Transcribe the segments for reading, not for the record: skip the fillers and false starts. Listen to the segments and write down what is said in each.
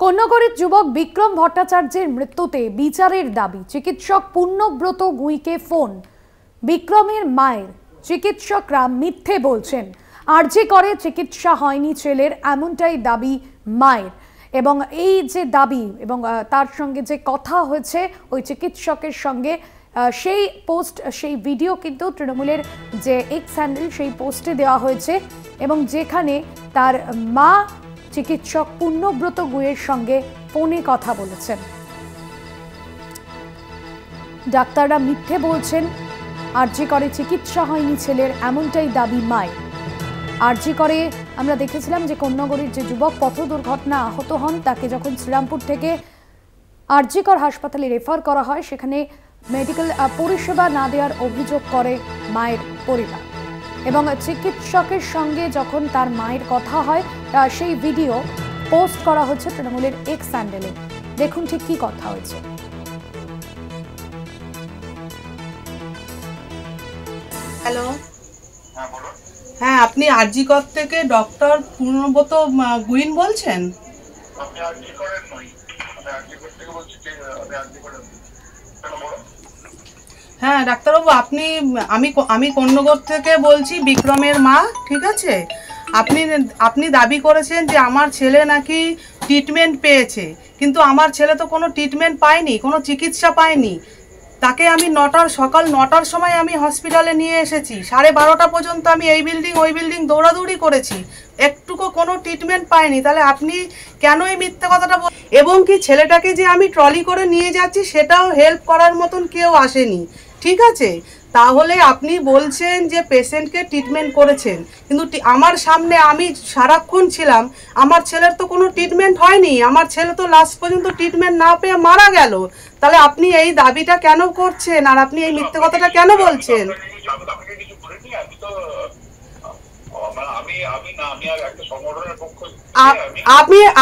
কন্যাগড়ের যুবক বিক্রম ভট্টাচার্যের মৃত্যুতে বিচারের দাবি। চিকিৎসক পূর্ণব্রত গুঁইকে ফোন। বিক্রমের মায়ের চিকিৎসকরা মিথ্যে বলছেন, আরজি করে চিকিৎসা হয়নি ছেলের, এমনটাই দাবি মায়ের। এবং এই যে দাবি এবং তার সঙ্গে যে কথা হয়েছে ওই চিকিৎসকের সঙ্গে, সেই পোস্ট, সেই ভিডিও কিন্তু তৃণমূলের যে এক্স হ্যান্ডেল সেই পোস্টে দেওয়া হয়েছে এবং যেখানে তার মা চিকিৎসক পূর্ণব্রত গুঁইয়ের সঙ্গে ফোনে কথা বলেছেন। ডাক্তাররা মিথ্যে বলছেন, আরজি করে চিকিৎসা হয়নি ছেলের, এমনটাই দাবি মায়ের। আরজি করে আমরা দেখেছিলাম যে কন্যাগড়ের যে যুবক পথ দুর্ঘটনা আহত হন, তাকে যখন শ্রীরামপুর থেকে আরজি কর হাসপাতালে রেফার করা হয়, সেখানে মেডিকেল পরিষেবা না দেওয়ার অভিযোগ করে মায়ের পরিবার। এবং চিকিৎসকের সঙ্গে যখন তার মায়ের কথা হয়, সেই ভিডিও পোস্ট করা হচ্ছে তৃণমূলের এক্স হ্যান্ডেলে। দেখুন ঠিক কি কথা হয়েছে। হ্যালো, হ্যাঁ, আপনি আরজি কর থেকে ডক্টর পূর্ণব্রত গুইন বলছেন? হ্যাঁ ডাক্তারবাবু, আমি কন্যাগড় থেকে বলছি, বিক্রমের মা। ঠিক আছে, আপনি দাবি করেছেন যে আমার ছেলে নাকি ট্রিটমেন্ট পেয়েছে, কিন্তু আমার ছেলে তো কোনো ট্রিটমেন্ট পায়নি, কোনো চিকিৎসা পায়নি। তাকে আমি সকাল 9টার সময় আমি হসপিটালে নিয়ে এসেছি, 12:30 পর্যন্ত আমি এই বিল্ডিং ওই বিল্ডিং দৌড়াদৌড়ি করেছি, একটুকু কোনো ট্রিটমেন্ট পাইনি। তাহলে আপনি কেন এই মিথ্যে কথাটা এবং কি ছেলেটাকে যে আমি ট্রলি করে নিয়ে যাচ্ছি সেটাও হেল্প করার মতন কেউ আসেনি। ঠিক আছে, তাহলে আপনি বলছেন যে পেশেন্টকে ট্রিটমেন্ট করেছেন, কিন্তু আমার সামনে আমি সারাক্ষণ ছিলাম, আমার ছেলের তো কোনো ট্রিটমেন্ট হয়নি, আমার ছেলে তো লাস্ট পর্যন্ত ট্রিটমেন্ট না পেয়ে মারা গেল। তাহলে আপনি এই দাবিটা কেন করছেন আর আপনি এই মিথ্যে কথাটা কেন বলছেন?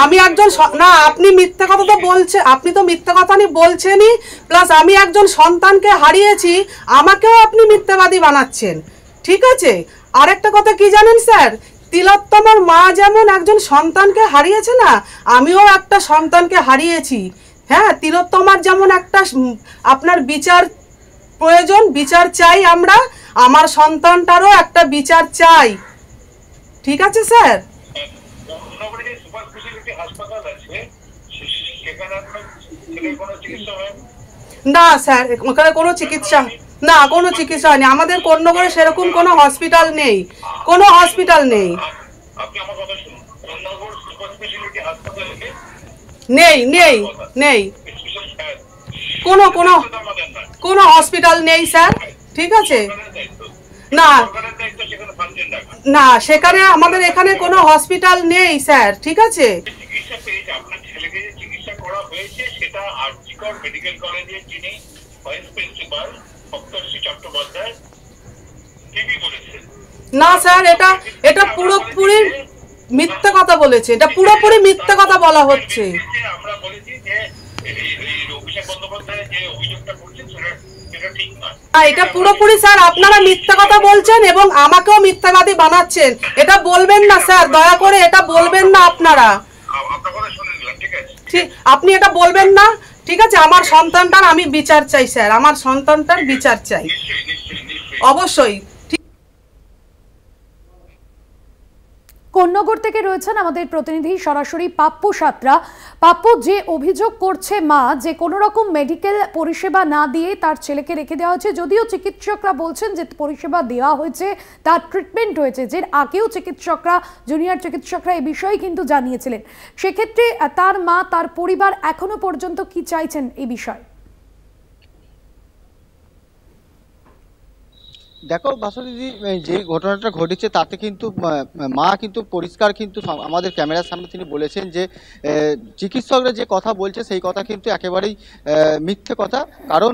আমি একজন না, আপনি মিথ্যা কথা তো বলছেন, আপনি তো মিথ্যা কথা বলছেনই, প্লাস আমি একজন সন্তানকে হারিয়েছি, আমাকেও আপনি মিথ্যাবাদী বানাচ্ছেন। ঠিক আছে, আরেকটা কথা কি জানেন স্যার, তিলোত্তমার মা যেমন একজন সন্তানকে হারিয়েছে না, আমিও একটা সন্তানকে হারিয়েছি। হ্যাঁ, তিলোত্তমার যেমন একটা আপনার বিচার প্রয়োজন, বিচার চাই আমরা, আমার সন্তানটারও একটা বিচার চাই। ঠিক আছে স্যার? না স্যার, ওখানে কোনো চিকিৎসা না, কোনো চিকিৎসা হয়নি। আমাদের কন্যাগড়ে সেরকম কোনো হসপিটাল নেই, কোনো হসপিটাল নেই, নেই নেই নেই কোনো কোনো কোনো হসপিটাল নেই স্যার। ঠিক আছে, না না, সেখানে আমাদের এখানে কোনো হসপিটাল নেই স্যার। ঠিক আছে, না স্যার, এটা পুরোপুরি মিথ্যা কথা বলেছে, এটা পুরোপুরি মিথ্যা কথা বলা হচ্ছে। এটা পুরোপুরি স্যার আপনারা মিথ্যা কথা বলছেন এবং আমাকেও মিথ্যাবাদী বানাচ্ছেন। এটা বলবেন না স্যার, দয়া করে এটা বলবেন না আপনারা। ঠিক, আপনি এটা বলবেন না। ঠিক আছে, আমার সন্তানটার আমি বিচার চাই স্যার, আমার সন্তানটার বিচার চাই অবশ্যই। কন্যাগড় থেকে রয়েছেন আমাদের প্রতিনিধি সরাসরি পাপ্পু সাঁতরা। পাপ্পু, যে অভিযোগ করছে মা যে কোনো রকম মেডিকেল পরিষেবা না দিয়ে তার ছেলেকে রেখে দেওয়া হয়েছে, যদিও চিকিৎসকরা বলছেন যে পরিষেবা দেওয়া হয়েছে, তার ট্রিটমেন্ট হয়েছে, যে আগেও চিকিৎসকরা, জুনিয়র চিকিৎসকরা এই বিষয়ে কিন্তু জানিয়েছিলেন, সেক্ষেত্রে তার মা, তার পরিবার এখনো পর্যন্ত কি চাইছেন এই বিষয়ে? দেখো বাসুদিদি, যে ঘটনাটা ঘটেছে তাতে কিন্তু মা কিন্তু পরিষ্কার কিন্তু আমাদের ক্যামেরার সামনে তিনি বলেছেন যে চিকিৎসকরা যে কথা বলছে সেই কথা কিন্তু একেবারেই মিথ্যে কথা। কারণ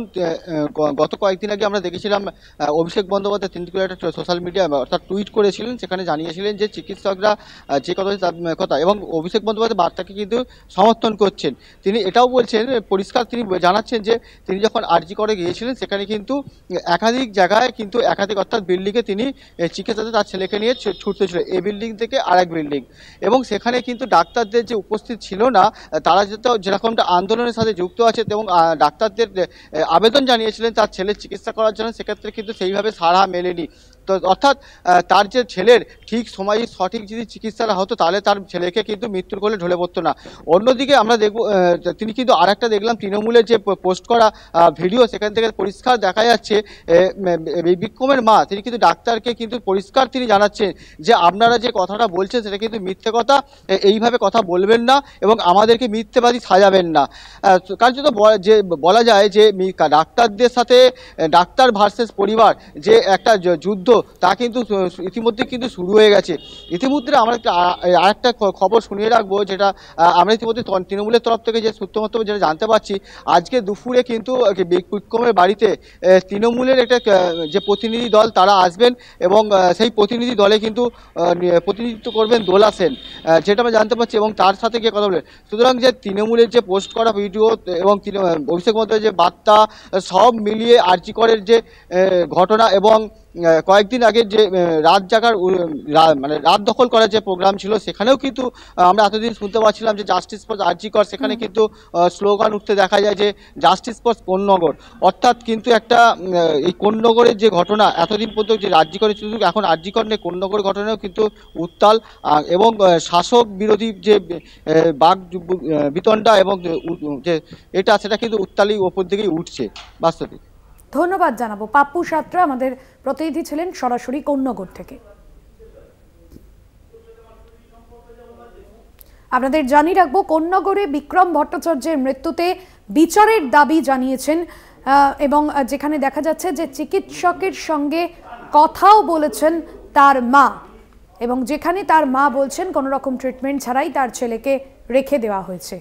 গত কয়েকদিন আগে আমরা দেখেছিলাম অভিষেক বন্দ্যোপাধ্যায় তিনি একটা সোশ্যাল মিডিয়া অর্থাৎ টুইট করেছিলেন, সেখানে জানিয়েছিলেন যে চিকিৎসকরা যে কথা এবং অভিষেক বন্দ্যোপাধ্যায় বার্তাকে কিন্তু সমর্থন করছেন। তিনি এটাও বলছেন, পরিষ্কার তিনি জানাচ্ছেন যে তিনি যখন আরজি করে গিয়েছিলেন সেখানে কিন্তু একাধিক জায়গায় কিন্তু একাধিক অর্থাৎ বিল্ডিংয়ে তিনি চিকিৎসাতে তার ছেলেকে নিয়ে ছুটতে ছিল এই বিল্ডিং থেকে আরেক বিল্ডিং, এবং সেখানে কিন্তু ডাক্তারদের যে উপস্থিত ছিল না, তারা যেরকমটা আন্দোলনের সাথে যুক্ত আছে এবং ডাক্তারদের আবেদন জানিয়েছিলেন তার ছেলের চিকিৎসা করার জন্য, সেক্ষেত্রে কিন্তু সেইভাবে সাড়া মেলেনি। তো অর্থাৎ তার যে ছেলের ঠিক সময়ে সঠিক যদি চিকিৎসাটা হতো তাহলে তার ছেলেকে কিন্তু মৃত্যুর কোলে ঢলে পড়তো না। অন্যদিকে আমরা দেখব তিনি কিন্তু আরেকটা দেখলাম তৃণমূলের যে পোস্ট করা ভিডিও, সেখান থেকে পরিষ্কার দেখা যাচ্ছে বিক্রমের মা তিনি কিন্তু ডাক্তারকে কিন্তু পরিষ্কার তিনি জানাচ্ছেন যে আপনারা যে কথাটা বলছেন সেটা কিন্তু মিথ্যে কথা, এইভাবে কথা বলবেন না এবং আমাদেরকে মিথ্যেবাদী সাজাবেন না। কারণ যে বলা যায় যে ডাক্তারদের সাথে ডাক্তার ভার্সেস পরিবার যে একটা যুদ্ধ তা কিন্তু ইতিমধ্যে কিন্তু শুরু হয়ে গেছে। ইতিমধ্যে আমরা আরেকটা খবর শুনিয়ে রাখবো, যেটা আমরা ইতিমধ্যে তৃণমূলের তরফ থেকে যে সূত্র যেটা জানতে পারছি, আজকে দুপুরে কিন্তু বিক্রমের বাড়িতে তৃণমূলের একটা যে প্রতিনিধি দল তারা আসবেন এবং সেই প্রতিনিধি দলে কিন্তু প্রতিনিধিত্ব করবেন দোলা সেন, যেটা আমরা জানতে পারছি, এবং তার সাথে গিয়ে কথা বলবেন। সুতরাং যে তৃণমূলের যে পোস্ট করা ভিডিও এবং অভিষেক বন্দ্যোপাধ্যায়ের যে বার্তা, সব মিলিয়ে আরজি করের যে ঘটনা এবং কয়েকদিন আগে যে রাত জাগার মানে রাত দখল করার যে প্রোগ্রাম ছিল, সেখানেও কিন্তু আমরা এতদিন শুনতে পাচ্ছিলাম যে জাস্টিস ফর আরজি কর, সেখানে কিন্তু স্লোগান উঠতে দেখা যায় যে জাস্টিস ফর কোন্নগর। অর্থাৎ কিন্তু একটা এই কোন্নগরের যে ঘটনা এতদিন পর্যন্ত যে আরজি করে শুধু এখন আরজি কর নেই, কোন্নগর ঘটনাও কিন্তু উত্তাল এবং শাসক বিরোধী যে বাক বিতণ্ডা এবং যে সেটা কিন্তু উত্তালই ওপর দিকেই উঠছে বাস্তবিক। ধন্যবাদ জানাবো। পাপ্পু সাত্রা আমাদের প্রতিনিধি ছিলেন সরাসরি কোন্নগর থেকে। আপনাদের জানিয়ে রাখবো, কোন্নগরে বিক্রম ভট্টাচার্যের মৃত্যুতে বিচারের দাবি জানিয়েছেন এবং যেখানে দেখা যাচ্ছে যে চিকিৎসকের সঙ্গে কথাও বলেছেন তার মা, এবং যেখানে তার মা বলছেন কোনো রকম ট্রিটমেন্ট ছাড়াই তার ছেলেকে রেখে দেওয়া হয়েছে।